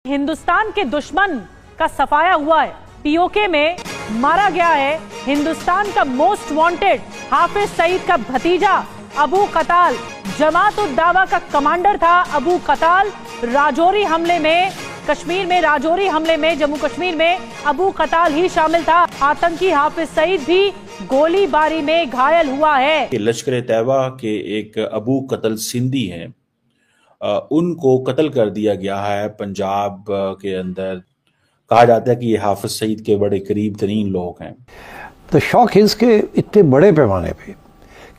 हिंदुस्तान के दुश्मन का सफाया हुआ है। पीओके में मारा गया है हिंदुस्तान का मोस्ट वांटेड हाफिज सईद का भतीजा अबू कताल। जमात उद दावा का कमांडर था अबू कताल। राजौरी हमले में, कश्मीर में राजौरी हमले में, जम्मू कश्मीर में अबू कताल ही शामिल था। आतंकी हाफिज सईद भी गोलीबारी में घायल हुआ है। लश्कर तैयबा के एक अबू कतल सिंधी हैं, उनको कत्ल कर दिया गया है पंजाब के अंदर। कहा जाता है कि ये हाफिज सईद के बड़े करीब तरीन लोग हैं। द शॉक इज के इतने बड़े पैमाने पे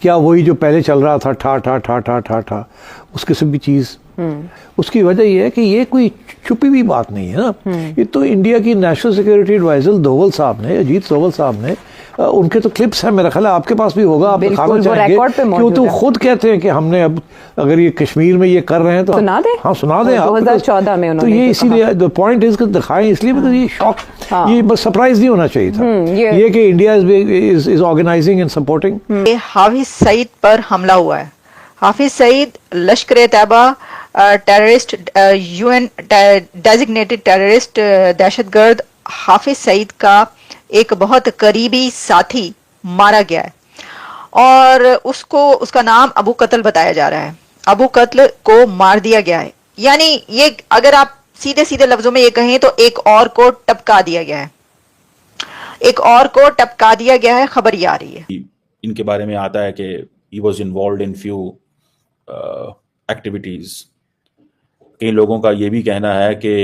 क्या वही जो पहले चल रहा था ठा ठा ठा ठा ठा ठा उस किस्म की चीज़, उसकी वजह यह है कि ये कोई छुपी हुई बात नहीं है ना। ये तो इंडिया की नेशनल सिक्योरिटी एडवाइजर दोवल साहब ने, अजीत दोवल साहब ने, उनके तो क्लिप्स हैं, मेरा ख्याल है आपके पास भी होगा, आप दिखाना चाहेंगे क्यों? तो खुद कहते हैं कि हमने अब अगर ये कश्मीर में ये कर रहे हैं तो सुना दें। हाँ सुना दें। 2014 में उन्होंने तो ये इसीलिए द पॉइंट इज दिखाएं इसलिए बिकॉज ये शॉक, ये बस सरप्राइज नहीं होना चाहिए था ये कि India is organising and supporting. Hafiz Saeed पर हमला हुआ है। Hafiz Saeed Lashkar Taiba terrorist, UN designated terrorist, दहशतगर्द हाफिज सईद का एक बहुत करीबी साथी मारा गया है और उसका नाम अबू कत्ल बताया जा रहा है। अबू कत्ल को मार दिया गया है, यानी ये अगर आप सीधे सीधे लफ्जों में ये कहें तो एक और को टपका दिया गया है, एक और को टपका दिया गया है। खबर ये आ रही है, इनके बारे में आता है कि he was involved in few activities। कई लोगों का ये भी कहना है कि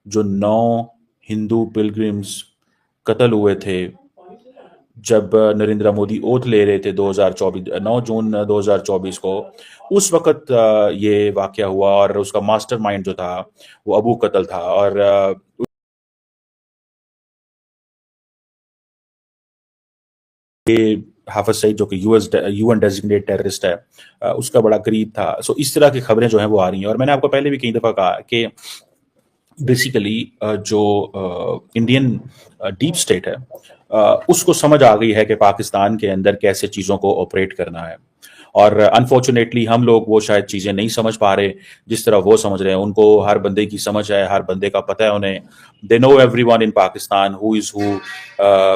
जो 9 हिंदू पिलग्रिम्स कत्ल हुए थे जब नरेंद्र मोदी ओथ ले रहे थे 9 जून 2024 को, उस वक्त ये वाकया हुआ और उसका मास्टरमाइंड जो था वो अबू कत्ल था। और ये हाफिज सईद जो कि यूएन डेजिग्नेटेड टेररिस्ट है, उसका बड़ा करीब था। सो इस तरह की खबरें जो हैं वो आ रही हैं। और मैंने आपको पहले भी कई दफ़ा कहा कि बेसिकली जो इंडियन डीप स्टेट है, उसको समझ आ गई है कि पाकिस्तान के अंदर कैसे चीज़ों को ऑपरेट करना है। और अनफॉर्चुनेटली हम लोग वो शायद चीज़ें नहीं समझ पा रहे जिस तरह वो समझ रहे हैं। उनको हर बंदे की समझ है, हर बंदे का पता है उन्हें। They know everyone in Pakistan, who is who,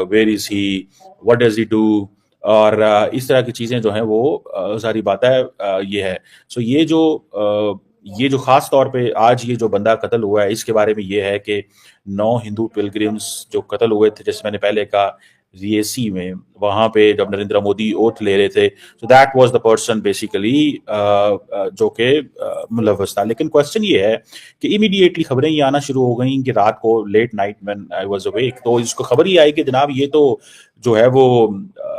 where is he, what does he do, और इस तरह की चीज़ें जो हैं वो सारी बात है ये है। सो ये जो खास तौर पे आज ये जो बंदा कत्ल हुआ है, इसके बारे में ये है कि 9 हिंदू पिलग्रिम्स जो कत्ल हुए थे, जैसे मैंने पहले कहा रिएसी में, वहां पे जब नरेंद्र मोदी ओथ ले रहे थे, so that was the person basically जो के मुलव्वस था। लेकिन क्वेश्चन ये है कि इमीडिएटली खबरें ये आना शुरू हो गई कि रात को late night when I was awake, तो इसको खबर ही आई कि जनाब ये तो जो है वो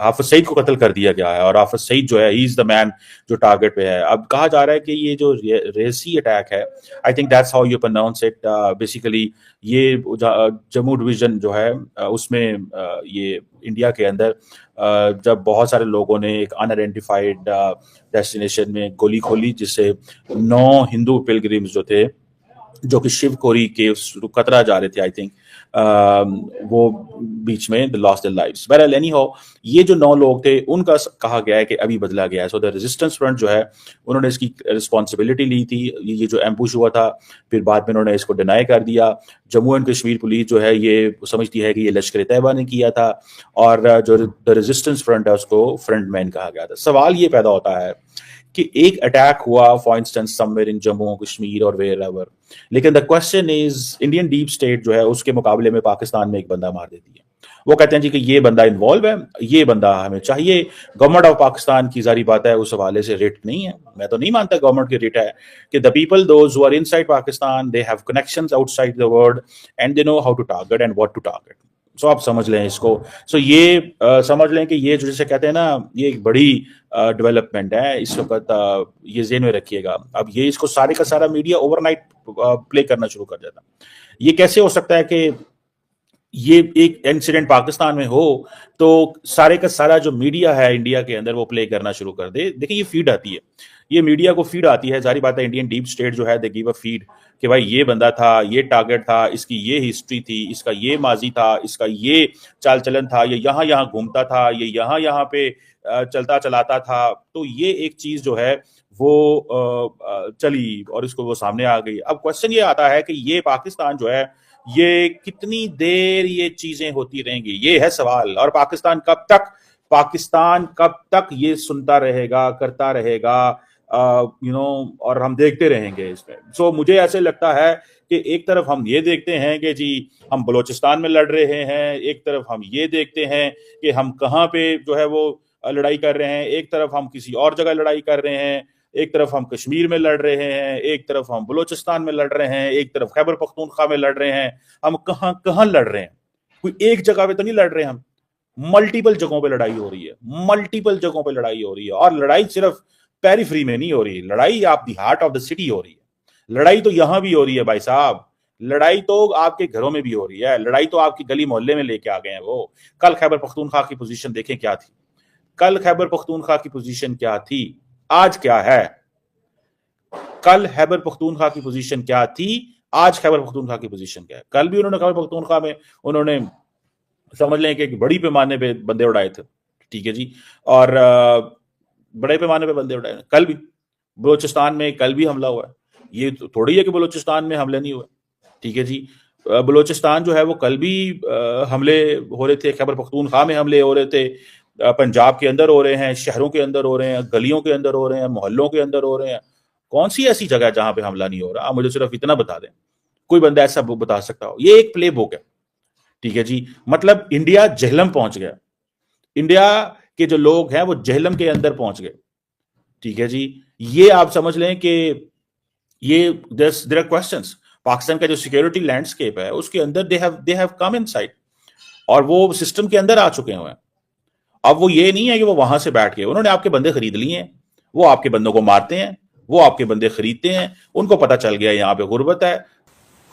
हाफिज सईद को कत्ल कर दिया गया है और हाफिज सईद जो है ही इज द मैन जो टारगेट पे है। अब कहा जा रहा है कि ये जो रेसी अटैक है, I think that's how you pronounce it, basically ये जम्मू डिवीजन जो है उसमें ये इंडिया के अंदर जब बहुत सारे लोगों ने एक अनआइडेंटिफाइड डेस्टिनेशन में गोली खोली, जिससे 9 हिंदू पिलग्रिम्स जो थे, जो कि शिव खोरी के कतरा जा रहे थे, आई थिंक वो बीच में लॉस्ट देयर लाइव्स। बहरहाल एनी हाउ, ये जो 9 लोग थे उनका कहा गया है कि अभी बदला गया है। सो द रेजिस्टेंस फ्रंट जो है उन्होंने इसकी रिस्पॉन्सिबिलिटी ली थी। ये जो एम्बुश हुआ था, फिर बाद में उन्होंने इसको डिनाई कर दिया। जम्मू एंड कश्मीर पुलिस जो है ये समझती है कि ये लश्कर तैयबा ने किया था और जो द रेजिस्टेंस फ्रंट है उसको फ्रंटमैन कहा गया था। सवाल ये पैदा होता है कि एक अटैक हुआ for instance somewhere in Jammu Kashmir और वेयर एवर, लेकिन the question is Indian deep state जो है उसके मुकाबले में पाकिस्तान में एक बंदा मार देती है। वो कहते हैं जी कि ये बंदा इन्वॉल्व है, ये बंदा हमें चाहिए। गवर्नमेंट ऑफ पाकिस्तान की जारी बात है उस हवाले से रिट नहीं है, मैं तो नहीं मानता गवर्नमेंट की रिट है कि the people those who are inside Pakistan they have connections outside the world and they know how to target and what to target. So आप समझ लें इसको। सो ये समझ लें कि ये जो जैसे कहते हैं ना, ये एक बड़ी डेवलपमेंट है इस वक्त, ये ज़हन में रखिएगा। अब ये इसको सारे का सारा मीडिया ओवरनाइट प्ले करना शुरू कर देता। ये कैसे हो सकता है कि ये एक इंसिडेंट पाकिस्तान में हो तो सारे का सारा जो मीडिया है इंडिया के अंदर वो प्ले करना शुरू कर दे? देखिए ये फीड आती है, ये मीडिया को फीड आती है। जारी बात है इंडियन डीप स्टेट जो है दे गिव अ फीड कि भाई ये बंदा था, ये टारगेट था, इसकी ये हिस्ट्री थी, इसका ये माजी था, इसका ये चाल चलन था, ये यहाँ घूमता था, ये यहाँ पे चलता चलाता था। तो ये एक चीज जो है वो चली और इसको वो सामने आ गई। अब क्वेश्चन ये आता है कि ये पाकिस्तान जो है ये कितनी देर ये चीजें होती रहेंगी, ये है सवाल। और पाकिस्तान कब तक ये सुनता रहेगा, करता रहेगा, और हम देखते रहेंगे इसमें। सो मुझे ऐसे लगता है कि एक तरफ हम ये देखते हैं कि जी हम बलूचिस्तान में लड़ रहे हैं, एक तरफ हम ये देखते हैं कि हम कहाँ पे जो है वो लड़ाई कर रहे हैं, एक तरफ हम किसी और जगह लड़ाई कर रहे हैं, एक तरफ हम कश्मीर में लड़ रहे हैं, एक तरफ हम बलूचिस्तान में लड़ रहे हैं, एक तरफ खैबर पख्तूनख्वा में लड़ रहे हैं। हम कहाँ लड़ रहे हैं? कोई एक जगह पे तो नहीं लड़ रहे, हम मल्टीपल जगहों पे लड़ाई हो रही है, मल्टीपल जगहों पे लड़ाई हो रही है। और लड़ाई सिर्फ पेरिफेरी में नहीं हो रही, लड़ाई आप the heart of the city हो रही है। लड़ाई तो यहां भी हो रही है भाई साहब, लड़ाई तो आपके घरों में भी हो रही है, लड़ाई तो आपकी गली मोहल्ले में लेके आ गए हैं वो। कल खैबर पख्तूनख्वा की पोजीशन देखें क्या थी, कल खैबर पख्तूनख्वा की पोजीशन क्या थी, आज क्या है। कल खैबर पख्तूनख्वा की पोजीशन क्या थी, आज खैबर पख्तूनख्वा की पोजीशन क्या है। कल भी उन्होंने खैबर पख्तूनख्वा में उन्होंने समझ लें कि बड़ी पैमाने पे बंदे उड़ाए थे, ठीक है जी, और बड़े पैमाने पे बंदे उड़ाए। कल भी बलूचिस्तान में कल भी हमला हुआ है, ये थोड़ी है कि बलूचिस्तान में हमले नहीं हुए, ठीक है जी। बलूचिस्तान जो है वो कल भी हमले हो रहे थे, खैबर पख्तूनख्वा में हमले हो रहे थे, पंजाब के अंदर हो रहे हैं, शहरों के अंदर हो रहे हैं, गलियों के अंदर हो रहे हैं, मोहल्लों के अंदर हो रहे हैं। कौन सी ऐसी जगह है जहां पे हमला नहीं हो रहा? आप मुझे सिर्फ इतना बता दें, कोई बंदा ऐसा बता सकता हो? ये एक प्ले बुक है, ठीक है जी। मतलब इंडिया जहलम पहुंच गया, इंडिया के जो लोग हैं वो जहलम के अंदर पहुंच गए, ठीक है जी। ये आप समझ लें कि ये देयर आर क्वेश्चंस। पाकिस्तान का जो सिक्योरिटी लैंडस्केप है उसके अंदर दे हैव कम इनसाइड, और वो सिस्टम के अंदर आ चुके हैं। अब वो ये नहीं है कि वो वहां से बैठ के, उन्होंने आपके बंदे खरीद लिए हैं, वो आपके बंदों को मारते हैं, वो आपके बंदे खरीदते हैं, उनको पता चल गया यहाँ पे गुर्बत है।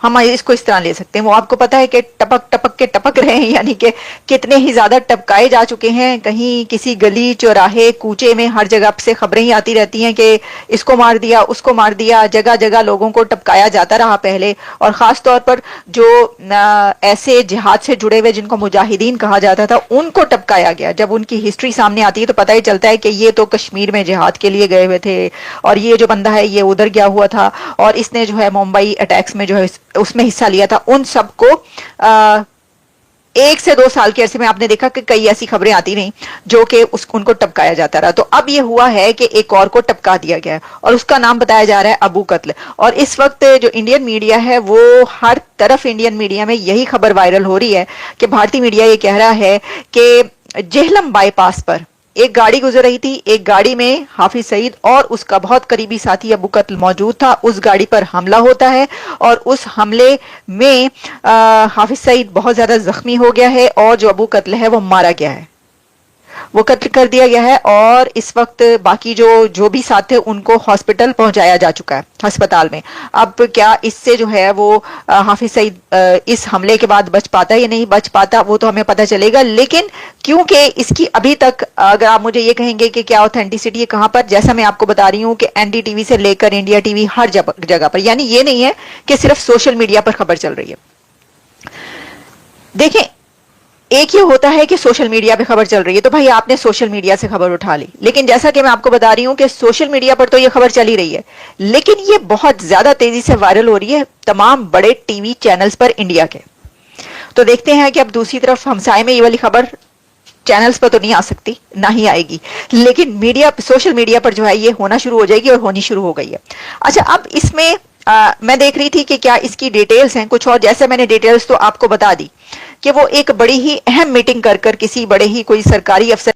हम इसको इस तरह ले सकते हैं, वो आपको पता है कि टपक टपक के टपक रहे हैं, यानी कि कितने ही ज्यादा टपकाए जा चुके हैं। कहीं किसी गली चौराहे कूचे में हर जगह से खबरें ही आती रहती हैं कि इसको मार दिया, उसको मार दिया। जगह जगह लोगों को टपकाया जाता रहा पहले, और खास तौर पर जो ऐसे जिहाद से जुड़े हुए जिनको मुजाहिदीन कहा जाता था उनको टपकाया गया। जब उनकी हिस्ट्री सामने आती है तो पता ही चलता है कि ये तो कश्मीर में जिहाद के लिए गए हुए थे, और ये जो बंदा है ये उधर गया हुआ था, और इसने जो है मुंबई अटैक्स में जो है उसमें हिस्सा लिया था। उन सबको 1 से 2 साल के अरसे में आपने देखा कि कई ऐसी खबरें आती रहीं जो कि उनको टपकाया जाता रहा। तो अब ये हुआ है कि एक और को टपका दिया गया है, और उसका नाम बताया जा रहा है अबू कत्ल। और इस वक्त जो इंडियन मीडिया है वो हर तरफ इंडियन मीडिया में यही खबर वायरल हो रही है कि भारतीय मीडिया ये कह रहा है कि जेहलम बाईपास पर एक गाड़ी गुजर रही थी, एक गाड़ी में हाफिज सईद और उसका बहुत करीबी साथी अबू कत्ल मौजूद था। उस गाड़ी पर हमला होता है, और उस हमले में हाफिज सईद बहुत ज्यादा जख्मी हो गया है, और जो अबू कत्ल है वो मारा गया है, वो कत्ल कर दिया गया है। और इस वक्त बाकी जो भी साथ थे उनको हॉस्पिटल पहुंचाया जा चुका है, अस्पताल में। अब क्या इससे जो है वो हाफिज सईद इस हमले के बाद बच पाता या नहीं बच पाता वो तो हमें पता चलेगा। लेकिन क्योंकि इसकी अभी तक, अगर आप मुझे ये कहेंगे कि क्या ऑथेंटिसिटी है कहां पर, जैसा मैं आपको बता रही हूं कि एनडीटीवी से लेकर इंडिया टीवी हर जगह पर, यानी ये नहीं है कि सिर्फ सोशल मीडिया पर खबर चल रही है। देखें, एक ये होता है कि सोशल मीडिया पे खबर चल रही है तो भाई आपने सोशल मीडिया से खबर उठा ली, लेकिन जैसा कि मैं आपको बता रही हूं कि सोशल मीडिया पर तो ये खबर चली रही है, लेकिन ये बहुत ज्यादा तेजी से वायरल हो रही है तमाम बड़े टीवी चैनल्स पर इंडिया के। तो देखते हैं कि अब दूसरी तरफ हमसाए में ये वाली खबर चैनल्स पर तो नहीं आ सकती, ना ही आएगी, लेकिन मीडिया, सोशल मीडिया पर जो है ये होना शुरू हो जाएगी, और होनी शुरू हो गई है। अच्छा, अब इसमें मैं देख रही थी कि क्या इसकी डिटेल्स हैं कुछ, और जैसे मैंने डिटेल्स तो आपको बता दी कि वो एक बड़ी ही अहम मीटिंग कर किसी बड़े ही कोई सरकारी अफसर